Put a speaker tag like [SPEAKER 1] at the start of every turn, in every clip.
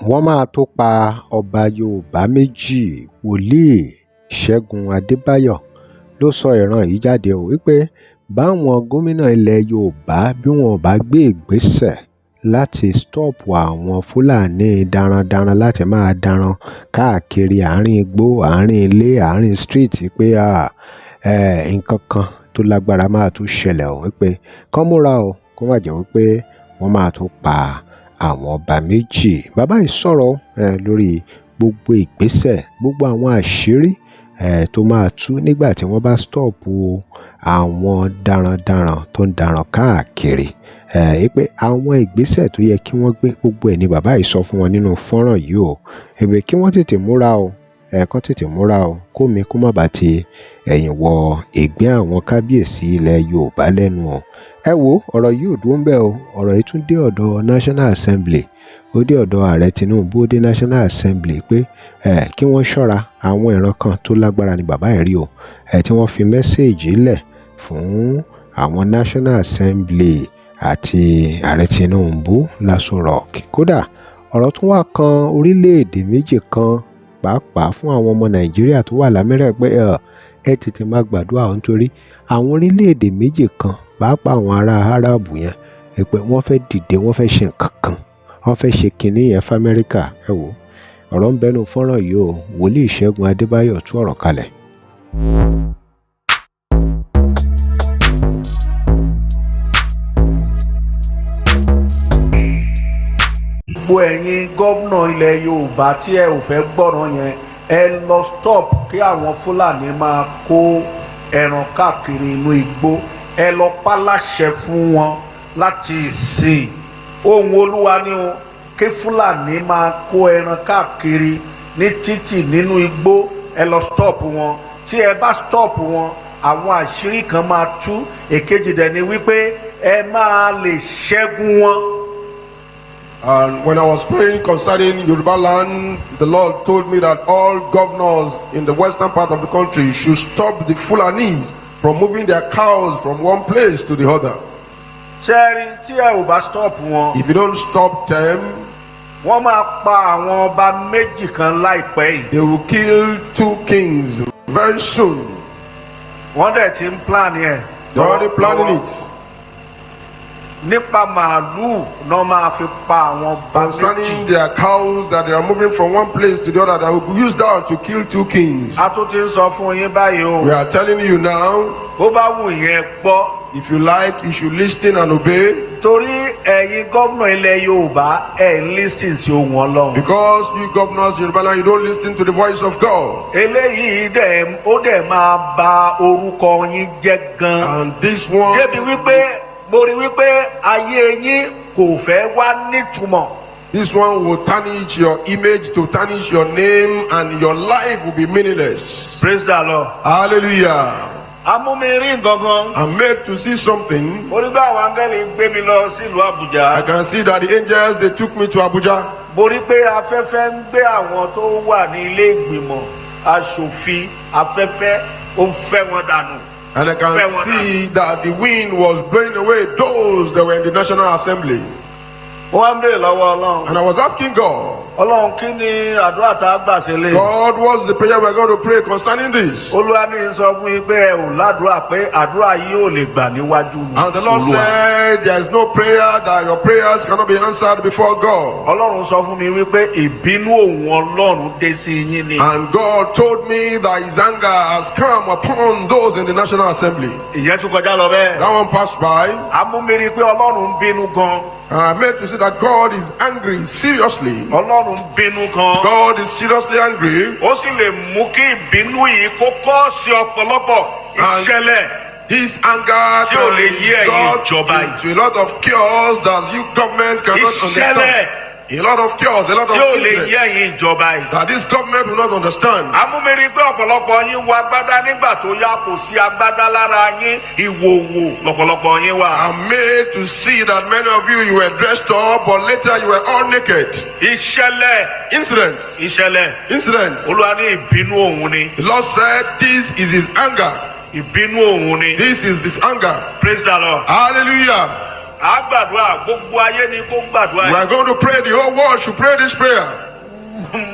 [SPEAKER 1] wọ́n máa tó pa ọba yorùbá méjì. Wòlíì Ṣẹ́gun Adébáyọ̀ ló sọ ìran yìí jáde ó wípé báwọn gómìnà ilẹ̀ yorùbá bí wọn bá gbé ìgbésẹ̀ láti stọ́ọ̀pù àwọn fúlàní darandaran láti máa daran káàkiri àárín igbó, àárín ilé, àárín stíríìtì, pé nǹkan kan tó lágbára máa tún ṣẹlẹ̀ ó, wípé kán múra o, kó má jẹ́ wípé wọ́n máa tún pa àwọn ọba méjì. Bàbá yìí sọ̀rọ̀ lórí gbogbo ìgbésẹ̀, gbogbo àwọn àṣírí tó máa tú nígbà tí wọ́n bá stọ́ọ̀pù àwọn darandaran tó ń daran káàkiri. Pé àwọn ìgbésẹ̀ tó yẹ kí wọ́n gbé, gbogbo ẹ̀ ni bàbá yìí sọ fún wọn nínú fọ́nrán yìí o. Èbè kí wọ́n tètè múra o, kán tètè múra o, kómi kó má bàa ti ẹ̀yìn wọ ìgbín àwọn kábíyèsí ilẹ̀ yorùbá lẹ́nu o. Ẹ wo ọ̀rọ̀ yìí ò dúró ń bẹ̀ o, ọ̀rọ̀ yìí tún dé ọ̀dọ̀ National Assembly, ó dé ọ̀dọ̀ ààrẹ Tinubu, ó dé National Assembly pé kí wọ́n ṣọ́ra, àwọn ìran kan tó lágbára ni bàbá yìí rí o, tí wọ́n fi mẹ́sẹ̀ẹ̀jì lẹ̀ fún àwọn National Assembly àti ààrẹ Tinubu l'Aso Rock. Kódà ọ̀rọ̀ tún wá kan orílẹ̀-èdè méjì kan pàápàá fún àwọn ọmọ Nàìjíríà tó wà l'Amẹ́ríkà pé ẹ tètè máa gbàdúrà o, nítorí àwọn orílẹ̀-èdè méjì kan pàápàá àwọn ará Árábù yẹn pé wọ́n fẹ́ dìde, wọ́n fẹ́ ṣe nǹkan kan, wọ́n fẹ́ ṣe kinní yẹn f'Amẹ́ríkà. Ẹ wò ọ̀rọ̀ ń bẹnu fọ́nrán yìí o. Wòlíì Ṣẹ́gun Adébáyọ̀ tú ọ̀rọ̀ kalẹ̀.
[SPEAKER 2] gbogbo ẹ̀yin gómìnà ilẹ̀ yorùbá tí ẹ ò fẹ́ gbọ́ràn yẹn, ẹ lọ stop kí àwọn fúlàní máa kó ẹran káàkiri inú igbó. Ẹ lọ pàláṣẹ fún wọn láti ìsìn. Ohùn olúwa ni o, kí fúlàní máa kó ẹran káàkiri ní títì nínú igbó. Ẹ lọ stop wọn. Tí ẹ bá stop wọn, àwọn àṣírí kan máa tú. Èkejì dẹ̀ ni wípé ẹ máa lè ṣẹ́gun wọn.
[SPEAKER 3] And when I was praying concerning Yoruba land, the Lord told me that all governors in the western part of the country should stop the Fulanis from moving their cows from one place to the other.
[SPEAKER 2] Ṣẹ́rí tí ẹ ò bá stop wọn,
[SPEAKER 3] If you don't stop them,
[SPEAKER 2] wọ́n máa pa àwọn ọba méjì kan láìpẹ́ yìí.
[SPEAKER 3] they will kill 2 kings very soon.
[SPEAKER 2] Wọ́n dẹ̀ ti ń plan yẹn.
[SPEAKER 3] They're already planning it.
[SPEAKER 2] Nípa màálùú náà máa fi pa àwọn ọba
[SPEAKER 3] Concerning
[SPEAKER 2] méjì.
[SPEAKER 3] their cows that they are moving from one place to the other, that will use that to kill 2 kings.
[SPEAKER 2] A tún ti ń sọ fún yín báyìí o.
[SPEAKER 3] We are telling you now,
[SPEAKER 2] Bó bá wù yẹn gbọ́.
[SPEAKER 3] if you like, you should listen and obey.
[SPEAKER 2] Torí ẹ̀yin gómìnà ilẹ̀ yorùbá ẹ̀ ń listen sí ohùn ọlọ́run.
[SPEAKER 3] Because you governors in Yoruba land, you don't listen to the voice of God.
[SPEAKER 2] Eléyìí ó dẹ̀ máa ba orúkọ yín jẹ́ gan.
[SPEAKER 3] And this one,
[SPEAKER 2] Débi wípé mo rí wípé ayé yín kò fẹ́ wá nítumọ̀.
[SPEAKER 3] this one will tarnish your image, to tarnish your name, and your life will be meaningless.
[SPEAKER 2] Praise the Lord.
[SPEAKER 3] Hallelujah.
[SPEAKER 2] Amúmirí gangan.
[SPEAKER 3] I'm made to see something.
[SPEAKER 2] Mo rí bá àwọn áńgẹ́lì gbé mi lọ sílùú Àbújá.
[SPEAKER 3] I can see that the angels, they took me to Abuja.
[SPEAKER 2] Mo rí pé afẹ́fẹ́ ń gbé àwọn tó wà ní ilé ìgbìmọ̀ aṣòfin. Afẹ́fẹ́ ó ń fẹ́ wọn dànù.
[SPEAKER 3] And I can see that the wind was blowing away those that were in the National Assembly.
[SPEAKER 2] Wọ́n ń bèèrè lọ́wọ́ Ọlọ́run.
[SPEAKER 3] And I was asking God,
[SPEAKER 2] Ọlọ́run kí ni àdúrà tá a gbà ṣe lé?
[SPEAKER 3] God, what's the prayer we're going to pray concerning this?
[SPEAKER 2] Olúwa ní sọ fún yín pé ẹ ò ládùúrà pé àdúrà yìí ò lè gbà níwájú mi.
[SPEAKER 3] And the Lord
[SPEAKER 2] Olúwa.
[SPEAKER 3] said, there is no prayer that your prayers cannot be answered before God.
[SPEAKER 2] Ọlọ́run sọ fún mi wípé ìbínú òun Ọlọ́run dé sí yín ni.
[SPEAKER 3] And God told me that his anger has come upon those in the National Assembly.
[SPEAKER 2] Ìyẹn tún kọjá lọ bẹ́ẹ̀.
[SPEAKER 3] That one passed by.
[SPEAKER 2] Amúmiri pé Ọlọ́run ń bínú gan.
[SPEAKER 3] And I made to see that God is angry seriously.
[SPEAKER 2] Ọlọ́run ń bínú gan.
[SPEAKER 3] God is seriously angry.
[SPEAKER 2] Ó sì lè mú kí ìbínú yìí kó kọ́ sí ọ̀pọ̀lọpọ̀ ìṣẹ̀lẹ̀.
[SPEAKER 3] This anger
[SPEAKER 2] Tí ò lè yé ẹ̀yin ìjọba yìí.
[SPEAKER 3] into a lot of cures that you government cannot understand.
[SPEAKER 2] Ìṣẹ̀lẹ̀
[SPEAKER 3] A lot of cures, a lot of
[SPEAKER 2] tí ò lè
[SPEAKER 3] business
[SPEAKER 2] yé ẹ̀yin ìjọba yìí.
[SPEAKER 3] that this government will not understand.
[SPEAKER 2] Amúmiri pé ọ̀pọ̀lọpọ̀ yín wọ agbádá nígbà tó yá kò sí agbádá lára yín, ìwòwò lọ̀pọ̀lọpọ̀ yín wà.
[SPEAKER 3] I'm made to see that many of you were dressed up, but later you were all naked.
[SPEAKER 2] Ìṣẹ̀lẹ̀
[SPEAKER 3] Incidents.
[SPEAKER 2] ìṣẹ̀lẹ̀ Olúwa ní ìbínú òun ni.
[SPEAKER 3] The Lord said, this is his anger.
[SPEAKER 2] Ìbínú òun ni.
[SPEAKER 3] This is his anger.
[SPEAKER 2] Praise the Lord.
[SPEAKER 3] Hallelujah.
[SPEAKER 2] a gbàdúrà gbogbo ayé ni kó gbàdúrà.
[SPEAKER 3] We are going to pray. The whole world should pray this prayer.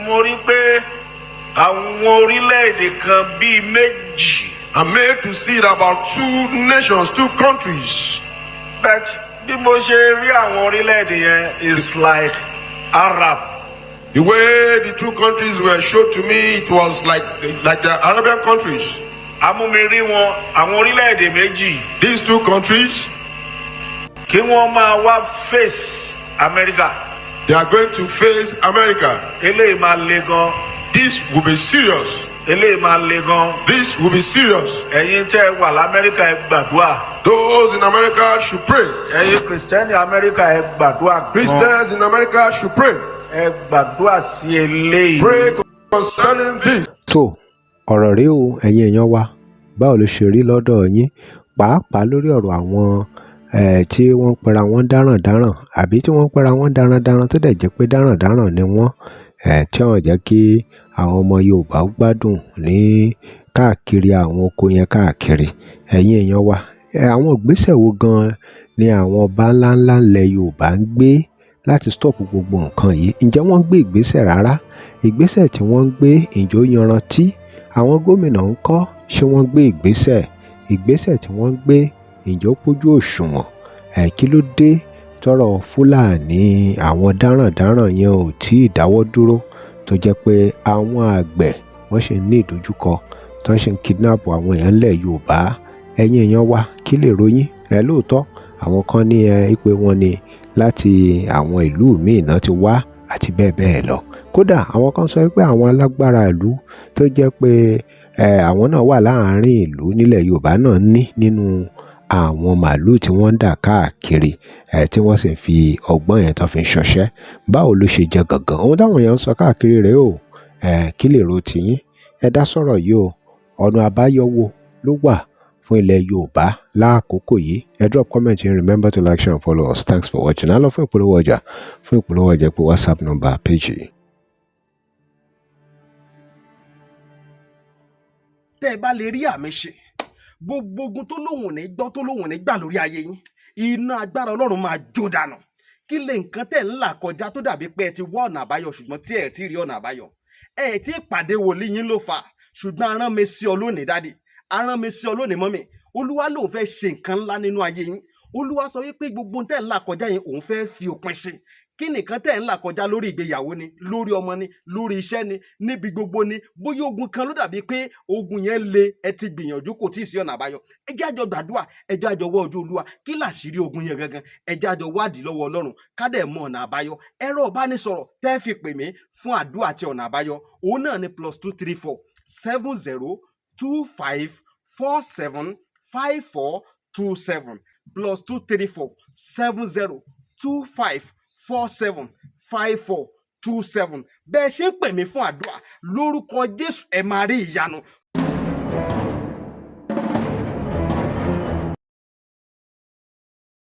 [SPEAKER 2] mo rí pé àwọn orílẹ̀-èdè kan bíi méjì.
[SPEAKER 3] I'm made to see it about 2 nations, 2 countries.
[SPEAKER 2] But bí mo ṣe rí àwọn orílẹ̀-èdè yẹn is like Arab.
[SPEAKER 3] The way the 2 countries were shown to me, it was like the Arabian countries.
[SPEAKER 2] amúmirí wọn àwọn orílẹ̀-èdè méjì.
[SPEAKER 3] These 2 countries,
[SPEAKER 2] kí wọ́n máa wá face America.
[SPEAKER 3] they are going to face America.
[SPEAKER 2] eléyìí máa le gan.
[SPEAKER 3] This will be serious.
[SPEAKER 2] eléyìí máa le gan.
[SPEAKER 3] This will be serious.
[SPEAKER 2] ẹ̀yin tẹ́ ẹ wà lamẹ́ríkà ẹ gbàdúrà.
[SPEAKER 3] Those in America should pray.
[SPEAKER 2] ẹ̀yin kìrìsìtẹ́nì Amẹ́ríkà ẹ gbàdúrà gan.
[SPEAKER 3] Christians in America should pray.
[SPEAKER 2] ẹ gbàdúrà sí eléyìí.
[SPEAKER 3] Pray concerning this.
[SPEAKER 1] tó ọ̀rọ̀ rèé o ẹ̀yin èèyàn wa báwo ló ṣe rí lọ́dọ̀ yín pàápàá lórí ọ̀rọ̀ àwọn tí wọ́n ń pera wọn dáràndáràn àbí tí wọ́n ń pera wọn darandaran tó dẹ̀ jẹ́ pé dáràndáràn ni wọ́n tí wọ́n jẹ́ kí àwọn ọmọ Yorùbá gbádùn ní káàkiri àwọn oko yẹn káàkiri ẹ̀yin èèyàn wa àwọn ìgbésẹ̀ wo gan ni àwọn ọba ńláńlá ilẹ̀ Yorùbá ń gbé láti stop gbogbo nǹkan yìí ǹjẹ́ wọ́n gbé ìgbésẹ̀ rárá ìgbésẹ̀ tí wọ́n ń gbé ǹjẹ́ ó yanrantí àwọn gómìnà ń kọ́ ṣé wọ́n gbé ìgbésẹ̀ tí wọ́n ń gbé ǹjẹ́ ó pójú òṣùwọ̀n kí ló dé tọ́rọ̀ Fúlàní àwọn dáràndáràn yẹn ò tí ì dáwọ́ dúró tó jẹ́ pé àwọn àgbẹ̀ wọ́n ṣe ní ìdojúkọ tó ń ṣe ń kidnap àwọn èèyàn ńlẹ̀ Yorùbá ẹ̀yin èèyàn wa kí lè ròyìn lóòótọ́ àwọn kan ní ìpè wọn ni láti àwọn ìlú míì náà ti wá àti bẹ́ẹ̀ bẹ́ẹ̀ lọ kódà àwọn kan sọ pé àwọn alágbára ìlú tó jẹ́ pé àwọn náà wà láàárín ìlú nílẹ̀ Yorùbá náà ní nínú àwọn màálù tí wọ́n ń dà káàkiri tí wọ́n sì ń fi ọgbọ́n yẹn tó fi ń ṣọṣẹ́ báwo ló ṣe jẹ gangan ohun táwọn èèyàn ń sọ káàkiri rèé o kí lè ro tiyín ẹ dá sọ̀rọ̀ yìí o ọ̀nà àbáyọ wo ló wà fún ilẹ̀ Yorùbá láàkókò yìí ẹ drop comment and remember to like share and follow us thanks for watching á lọ fún ìpolówó ọjà pé WhatsApp number page yìí.
[SPEAKER 4] tẹ́ ẹ bá lè rí àmì ṣe gbogbo ogun tó lóhùn ní gbọ́ tó lóhùn ní gbà lórí ayé yín iná agbára Ọlọ́run máa jó dànù kí lè nǹkan tẹ̀ ń là kọjá tó dàbí pé ẹ ti wá ọ̀nà àbáyọ ṣùgbọ́n tí ẹ ti rí ọ̀nà àbáyọ ẹ ti pàdé wòlíì yín ló fà ṣùgbọ́n arán mi sí ọ lónìí dádì arán mi sí ọ lónìí mọ́mì Olúwa lòun fẹ́ ṣe nǹkan ńlá nínú ayé yín Olúwa sọ wípé gbogbo tẹ̀ ń là kọjá yẹn òun fẹ́ fi òpin sí kí nìkan tẹ̀ ń là kọjá lórí ìgbéyàwó ni lórí ọmọ ni lórí iṣẹ́ ni níbi gbogbo ni bóyá ogun kan ló dàbí pé ogun yẹn le ẹ ti gbìyànjú kò tí ì sí ọ̀nà àbáyọ ẹ jẹ́ àjọ gbàdúrà ẹ jẹ́ àjọ wọ ojú Olúwa kí làṣírí ogun yẹn gangan ẹ jẹ́ àjọ wádìí lọ́wọ́ Ọlọ́run ká dẹ̀ mọ ọ̀nà àbáyọ ẹ̀rọ ìbánisọ̀rọ̀ tẹ́ fi pè mí fún àdúrà àti ọ̀nà àbáyọ òun náà ni +234 70 25 47 5427 +234 70 25 47 5427 bẹ́ẹ̀ ṣe ń pè mí fún àdúrà lórúkọ Jésù ẹ máa rí ìyanu